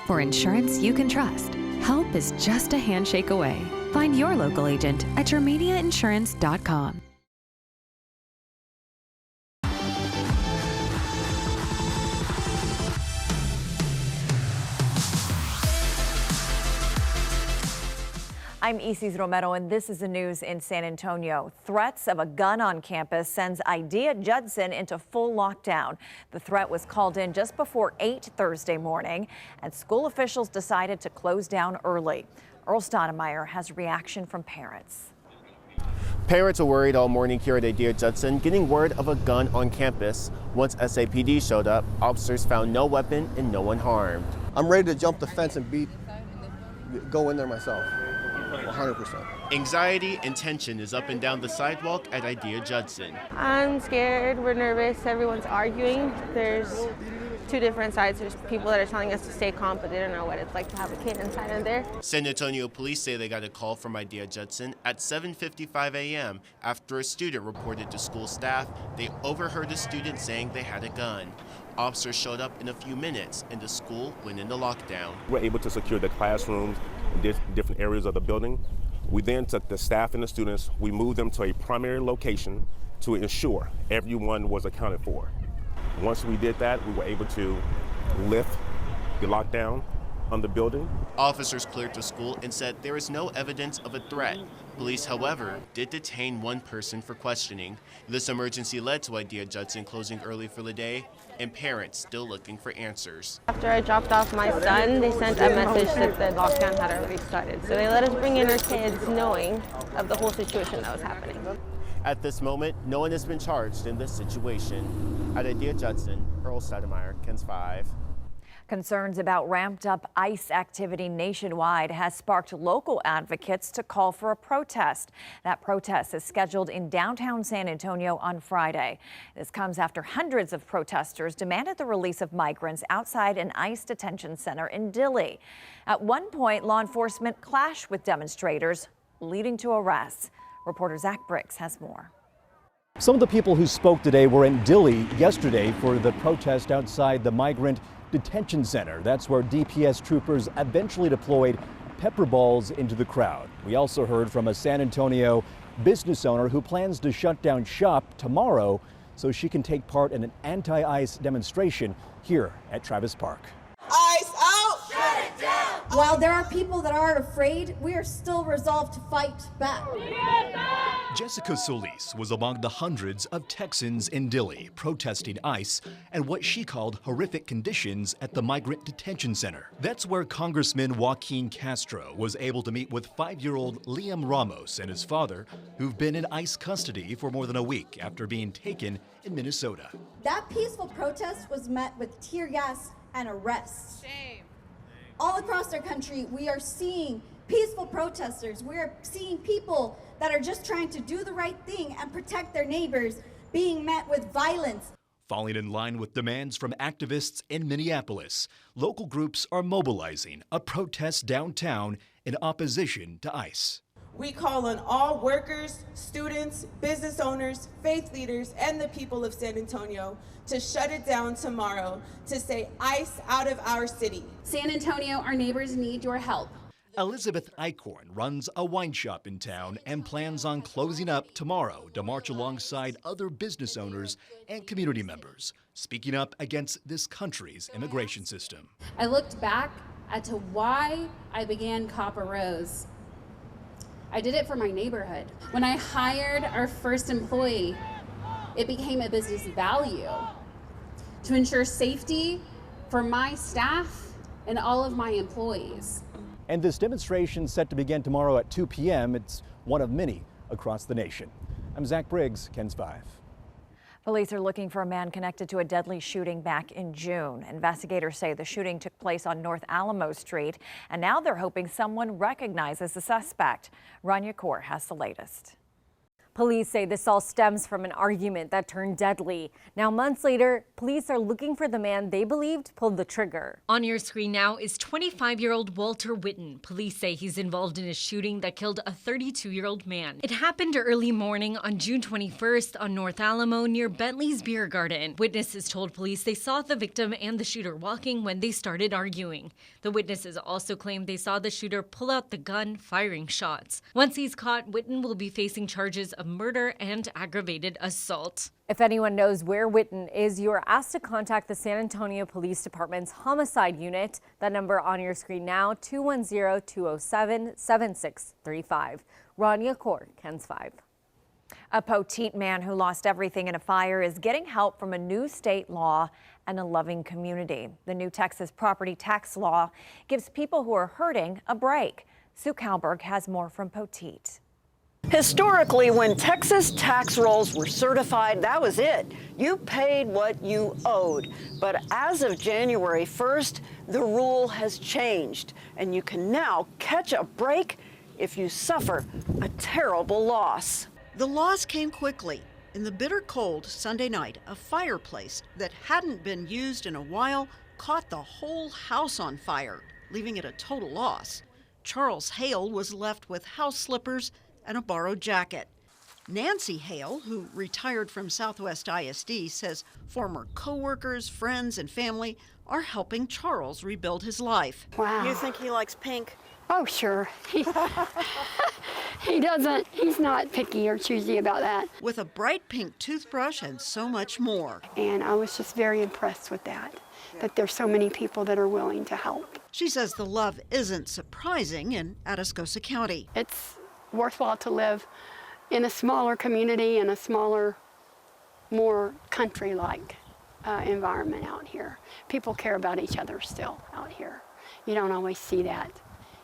For insurance you can trust, help is just a handshake away. Find your local agent at yourmediainsurance.com. I'm Isis Romero, and this is the news in San Antonio. Threats of a gun on campus sends IDEA Judson into full lockdown. The threat was called in just before 8 Thursday morning, and school officials decided to close down early. Earl Stoudemire has a reaction from parents. Parents are worried all morning here at Idea Judson, getting word of a gun on campus. Once SAPD showed up, officers found no weapon and no one harmed. I'm ready to jump the fence and go in there myself, 100%. Anxiety and tension is up and down the sidewalk at Idea Judson. I'm scared, we're nervous, everyone's arguing. There's two different sides. There's people that are telling us to stay calm, but they don't know what it's like to have a kid inside of there. San Antonio police say they got a call from Idea Judson at 7:55 a.m. after a student reported to school staff they overheard a student saying they had a gun. Officers showed up in a few minutes and the school went into lockdown. We're able to secure the classrooms in different areas of the building. We then took the staff and the students, we moved them to a primary location to ensure everyone was accounted for. Once we did that, we were able to lift the lockdown on the building. Officers cleared the school and said there is no evidence of a threat. Police, however, did detain one person for questioning. This emergency led to Idea Judson closing early for the day and parents still looking for answers. After I dropped off my son, they sent a message that the lockdown had already started. So they let us bring in our kids knowing of the whole situation that was happening. At this moment, no one has been charged in this situation. At Idea Judson, Earl Stoudemire, KENS 5. Concerns about ramped up ICE activity nationwide has sparked local advocates to call for a protest. That protest is scheduled in downtown San Antonio on Friday. This comes after hundreds of protesters demanded the release of migrants outside an ICE detention center in Dilley. At one point, law enforcement clashed with demonstrators, leading to arrests. Reporter Zach Briggs has more. Some of the people who spoke today were in Dilley yesterday for the protest outside the migrant detention center. That's where DPS troopers eventually deployed pepper balls into the crowd. We also heard from a San Antonio business owner who plans to shut down shop tomorrow so she can take part in an anti-ICE demonstration here at Travis Park. ICE out! Shut it down! While there are people that are afraid, we are still resolved to fight back. Jessica Solis was among the hundreds of Texans in Dilley protesting ICE and what she called horrific conditions at the migrant detention center. That's where Congressman Joaquin Castro was able to meet with 5-year-old Liam Ramos and his father, who've been in ICE custody for more than a week after being taken in Minnesota. That peaceful protest was met with tear gas and arrests. Shame. All across our country, we are seeing peaceful protesters. We are seeing people that are just trying to do the right thing and protect their neighbors being met with violence. Falling in line with demands from activists in Minneapolis, local groups are mobilizing a protest downtown in opposition to ICE. We call on all workers, students, business owners, faith leaders, and the people of San Antonio to shut it down tomorrow, to say ICE out of our city. San Antonio, our neighbors need your help. Elizabeth Eichhorn runs a wine shop in town and plans on closing up tomorrow to march alongside other business owners and community members, speaking up against this country's immigration system. I looked back at to why I began Copper Rose. I did it for my neighborhood. When I hired our first employee, it became a business value to ensure safety for my staff and all of my employees. And this demonstration set to begin tomorrow at 2 p.m. It's one of many across the nation. I'm Zach Briggs, KENS 5. Police are looking for a man connected to a deadly shooting back in June. Investigators say the shooting took place on North Alamo Street, and now they're hoping someone recognizes the suspect. Rania Kaur has the latest. Police say this all stems from an argument that turned deadly. Now, months later, police are looking for the man they believed pulled the trigger. On your screen now is 25-year-old Walter Witten. Police say he's involved in a shooting that killed a 32-year-old man. It happened early morning on June 21st on North Alamo near Bentley's Beer Garden. Witnesses told police they saw the victim and the shooter walking when they started arguing. The witnesses also claimed they saw the shooter pull out the gun, firing shots. Once he's caught, Witten will be facing charges of murder and aggravated assault. If anyone knows where Witten is, you are asked to contact the San Antonio Police Department's homicide unit. That number on your screen now, 210-207-7635. Rania Kaur, KENS 5. A Poteet man who lost everything in a fire is getting help from a new state law and a loving community. The new Texas property tax law gives people who are hurting a break. Sue Kalberg has more from Poteet. Historically, when Texas tax rolls were certified, that was it. You paid what you owed. But as of January 1st, the rule has changed, and you can now catch a break if you suffer a terrible loss. The loss came quickly. In the bitter cold Sunday night, a fireplace that hadn't been used in a while caught the whole house on fire, leaving it a total loss. Charles Hale was left with house slippers and a borrowed jacket. Nancy Hale, who retired from Southwest ISD, says former coworkers, friends, and family are helping Charles rebuild his life. Wow. You think he likes pink? Oh, sure. He doesn't, he's not picky or choosy about that. With a bright pink toothbrush and so much more. And I was just very impressed with that there's so many people that are willing to help. She says the love isn't surprising in Atascosa County. It's worthwhile to live in a smaller community and a smaller, more country-like environment out here. People care about each other still out here. You don't always see that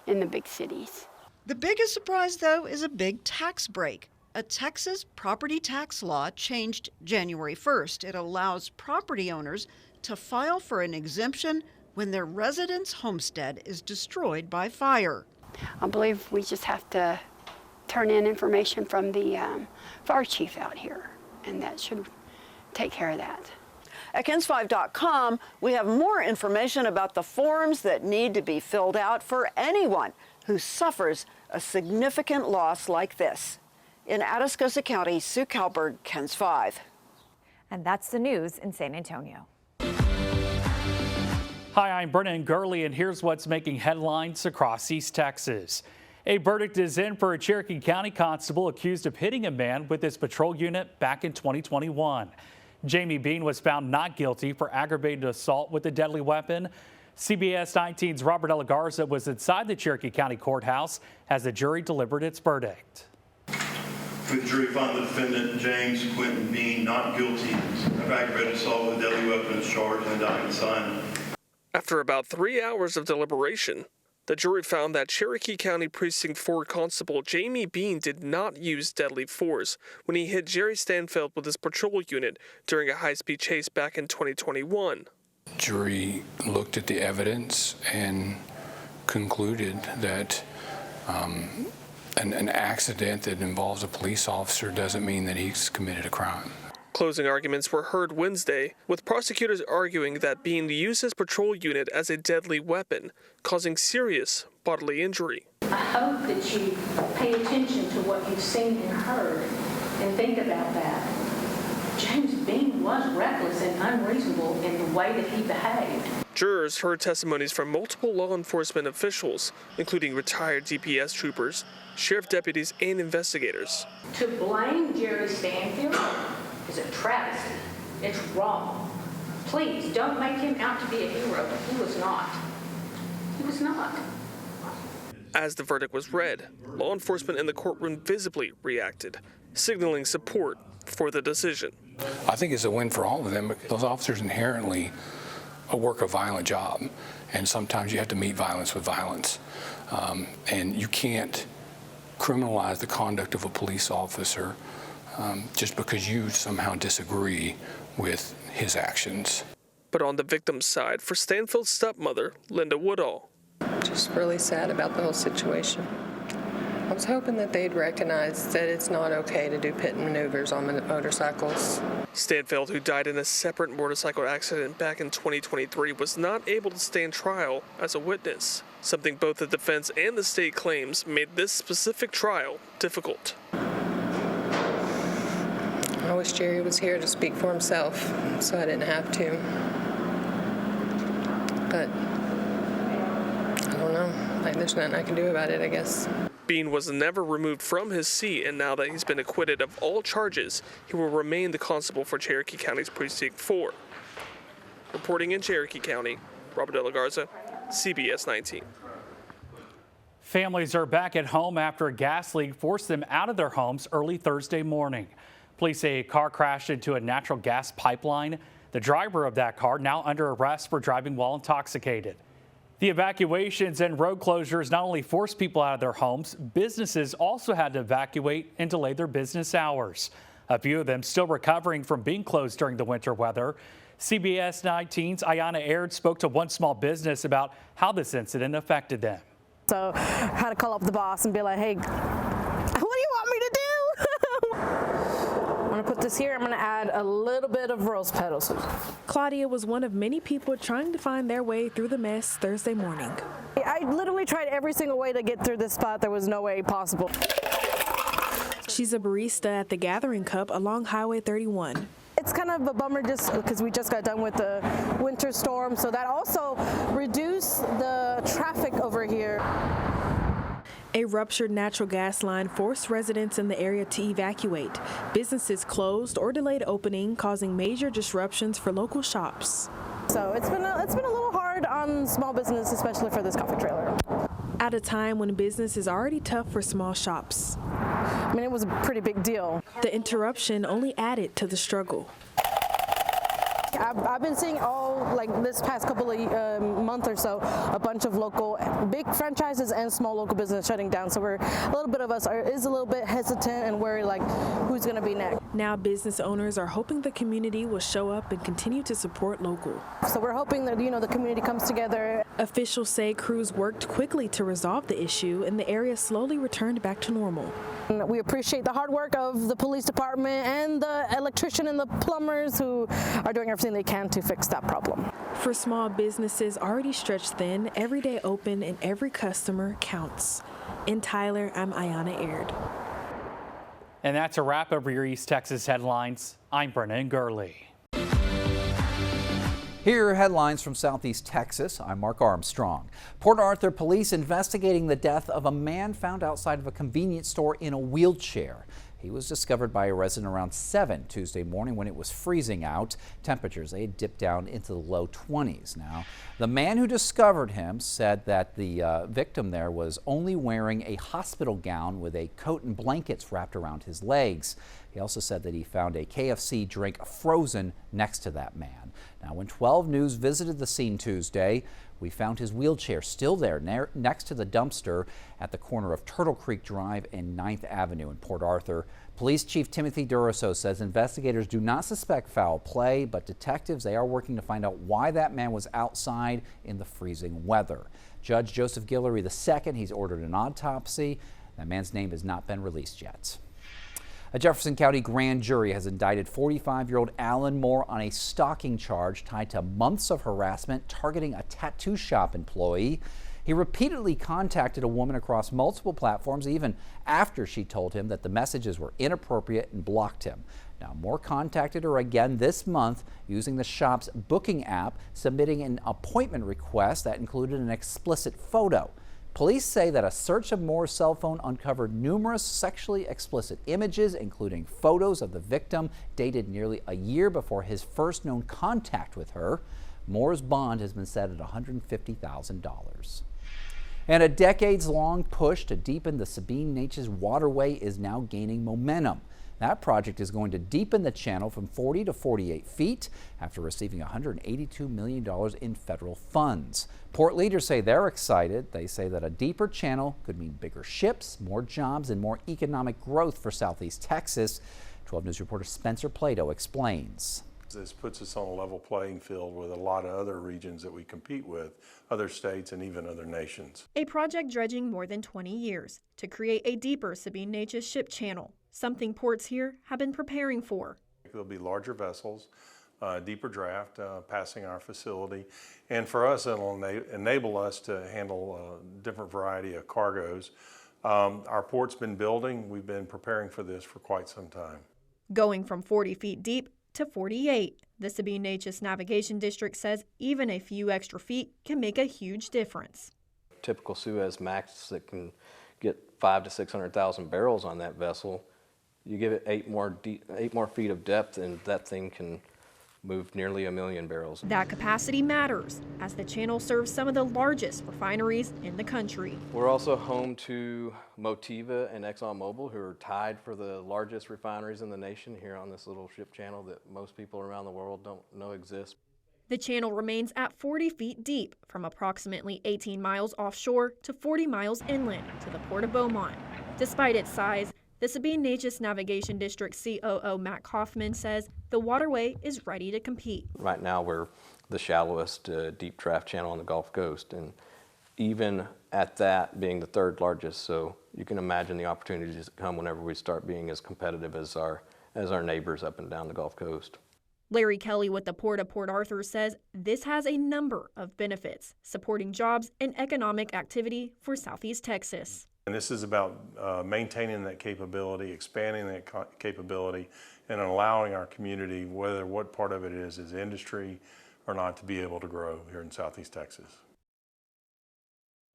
in the big cities. The biggest surprise, though, is a big tax break. A Texas property tax law changed January 1st. It allows property owners to file for an exemption when their residence homestead is destroyed by fire. I believe we just have to turn in information from the fire chief out here, and that should take care of that. At KENS5.com, we have more information about the forms that need to be filled out for anyone who suffers a significant loss like this. In Atascosa County, Sue Kalberg, KENS 5. And that's the news in San Antonio. Hi, I'm Brennan Gurley, and here's what's making headlines across East Texas. A verdict is in for a Cherokee County constable accused of hitting a man with his patrol unit back in 2021. Jamie Bean was found not guilty for aggravated assault with a deadly weapon. CBS 19's Robert Garza was inside the Cherokee County Courthouse as the jury delivered its verdict. The jury found the defendant, James Quentin Bean, not guilty of aggravated assault with a deadly weapon as charged and indictment signed. After about 3 hours of deliberation, the jury found that Cherokee County Precinct 4 Constable Jamie Bean did not use deadly force when he hit Jerry Stanfield with his patrol unit during a high-speed chase back in 2021. Jury looked at the evidence and concluded that an accident that involves a police officer doesn't mean that he's committed a crime. Closing arguments were heard Wednesday, with prosecutors arguing that Bean used his patrol unit as a deadly weapon, causing serious bodily injury. I hope that you pay attention to what you've seen and heard and think about that. James Bean was reckless and unreasonable in the way that he behaved. Jurors heard testimonies from multiple law enforcement officials, including retired DPS troopers, sheriff deputies, and investigators. To blame Jerry Stanfield is a travesty. It's wrong. Please don't make him out to be a hero. He was not. He was not. As the verdict was read, law enforcement in the courtroom visibly reacted, signaling support for the decision. I think it's a win for all of them because those officers inherently work a violent job, and sometimes you have to meet violence with violence. And you can't criminalize the conduct of a police officer just because you somehow disagree with his actions. But on the victim's side, for Stanfield's stepmother, Linda Woodall. Just really sad about the whole situation. I was hoping that they'd recognize that it's not okay to do pit maneuvers on motorcycles. Stanfield, who died in a separate motorcycle accident back in 2023, was not able to stand trial as a witness, something both the defense and the state claims made this specific trial difficult. I wish Jerry was here to speak for himself, so I didn't have to. But I don't know. There's nothing I can do about it, I guess. Bean was never removed from his seat, and now that he's been acquitted of all charges, he will remain the constable for Cherokee County's Precinct 4. Reporting in Cherokee County, Robert De La Garza, CBS 19. Families are back at home after a gas leak forced them out of their homes early Thursday morning. Police say a car crashed into a natural gas pipeline. The driver of that car now under arrest for driving while intoxicated. The evacuations and road closures not only forced people out of their homes, businesses also had to evacuate and delay their business hours. A few of them still recovering from being closed during the winter weather. CBS 19's Ayanna Aird spoke to one small business about how this incident affected them. So I had to call up the boss and be like, hey, what do you want me to do? I'm gonna put this here. I'm gonna add a little bit of rose petals. Claudia was one of many people trying to find their way through the mess Thursday morning. I literally tried every single way to get through this spot. There was no way possible. She's a barista at the Gathering Cup along Highway 31. It's kind of a bummer just because we just got done with the winter storm, so that also reduced the traffic over here. A ruptured natural gas line forced residents in the area to evacuate. Businesses closed or delayed opening, causing major disruptions for local shops. So it's been a little hard on small business, especially for this coffee trailer. At a time when business is already tough for small shops. I mean, it was a pretty big deal. The interruption only added to the struggle. I've been seeing this past couple of month or so, a bunch of local big franchises and small local business shutting down. So a little bit hesitant and worried like who's going to be next. Now business owners are hoping the community will show up and continue to support local. So we're hoping that the community comes together. Officials say crews worked quickly to resolve the issue and the area slowly returned back to normal. We appreciate the hard work of the police department and the electrician and the plumbers who are doing everything they can to fix that problem. For small businesses already stretched thin, every day open and every customer counts. In Tyler, I'm Ayanna Aird. And that's a wrap over your East Texas headlines. I'm Brennan Gurley. Here are headlines from Southeast Texas. I'm Mark Armstrong. Port Arthur police investigating the death of a man found outside of a convenience store in a wheelchair. He was discovered by a resident around 7 Tuesday morning when it was freezing out. Temperatures, they had dipped down into the low 20s. Now, the man who discovered him said that the victim there was only wearing a hospital gown with a coat and blankets wrapped around his legs. He also said that he found a KFC drink frozen next to that man. Now, when 12 News visited the scene Tuesday, we found his wheelchair still there next to the dumpster at the corner of Turtle Creek Drive and 9th Avenue in Port Arthur. Police Chief Timothy Duraso says investigators do not suspect foul play, but detectives, they are working to find out why that man was outside in the freezing weather. Judge Joseph Guillory II, he's ordered an autopsy. That man's name has not been released yet. A Jefferson County grand jury has indicted 45-year-old Alan Moore on a stalking charge tied to months of harassment targeting a tattoo shop employee. He repeatedly contacted a woman across multiple platforms even after she told him that the messages were inappropriate and blocked him. Now, Moore contacted her again this month using the shop's booking app, submitting an appointment request that included an explicit photo. Police say that a search of Moore's cell phone uncovered numerous sexually explicit images, including photos of the victim dated nearly a year before his first known contact with her. Moore's bond has been set at $150,000. And a decades-long push to deepen the Sabine Neches waterway is now gaining momentum. That project is going to deepen the channel from 40 to 48 feet after receiving $182 million in federal funds. Port leaders say they're excited. They say that a deeper channel could mean bigger ships, more jobs, and more economic growth for Southeast Texas. 12 News reporter Spencer Plato explains. This puts us on a level playing field with a lot of other regions that we compete with, other states and even other nations. A project dredging more than 20 years to create a deeper Sabine Neches ship channel, something ports here have been preparing for. There'll be larger vessels, deeper draft passing our facility, and for us it'll enable us to handle a different variety of cargoes. Our port's been building. We've been preparing for this for quite some time. Going from 40 feet deep to 48. The Sabine Neches Navigation District says even a few extra feet can make a huge difference. Typical Suez Max that can get 500,000 to 600,000 barrels on that vessel. You give it 8 more feet of depth and that thing can move nearly 1 million barrels. That capacity matters as the channel serves some of the largest refineries in the country. We're also home to Motiva and ExxonMobil, who are tied for the largest refineries in the nation here on this little ship channel that most people around the world don't know exists. The channel remains at 40 feet deep, from approximately 18 miles offshore to 40 miles inland to the Port of Beaumont. Despite its size, the Sabine Neches Navigation District COO Matt Kaufman says the waterway is ready to compete. Right now we're the shallowest deep draft channel on the Gulf Coast, and even at that being the third largest, so you can imagine the opportunities that come whenever we start being as competitive as our neighbors up and down the Gulf Coast. Larry Kelly with the Port of Port Arthur says this has a number of benefits, supporting jobs and economic activity for Southeast Texas. And this is about maintaining that capability, expanding that capability, and allowing our community, whether what part of it is industry or not, to be able to grow here in Southeast Texas.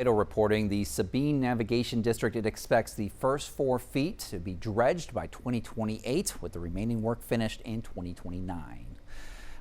Reporting the Sabine Navigation District, it expects the first 4 feet to be dredged by 2028, with the remaining work finished in 2029.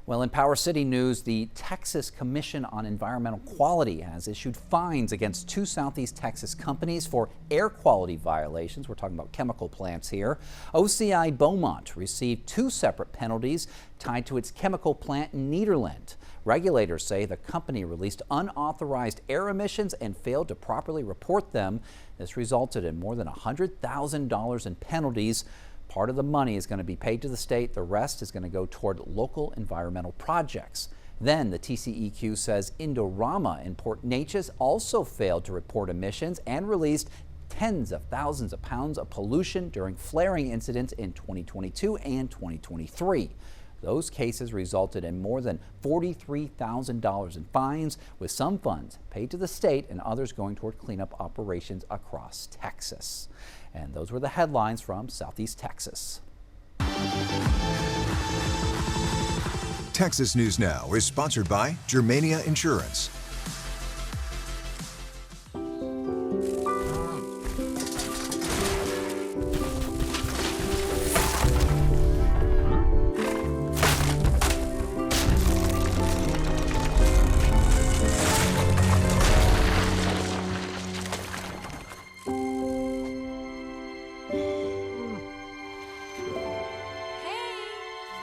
Well, in Power City news, the Texas Commission on Environmental Quality has issued fines against 2 Southeast Texas companies for air quality violations. We're talking about chemical plants here. OCI Beaumont received 2 separate penalties tied to its chemical plant in Nederland. Regulators say the company released unauthorized air emissions and failed to properly report them. This resulted in more than $100,000 in penalties. Part of the money is going to be paid to the state. The rest is going to go toward local environmental projects. Then the TCEQ says Indorama in Port Neches also failed to report emissions and released tens of thousands of pounds of pollution during flaring incidents in 2022 and 2023. Those cases resulted in more than $43,000 in fines, with some funds paid to the state and others going toward cleanup operations across Texas. And those were the headlines from Southeast Texas. Texas News Now is sponsored by Germania Insurance.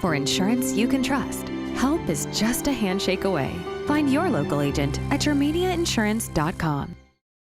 For insurance you can trust, help is just a handshake away. Find your local agent at germaniainsurance.com.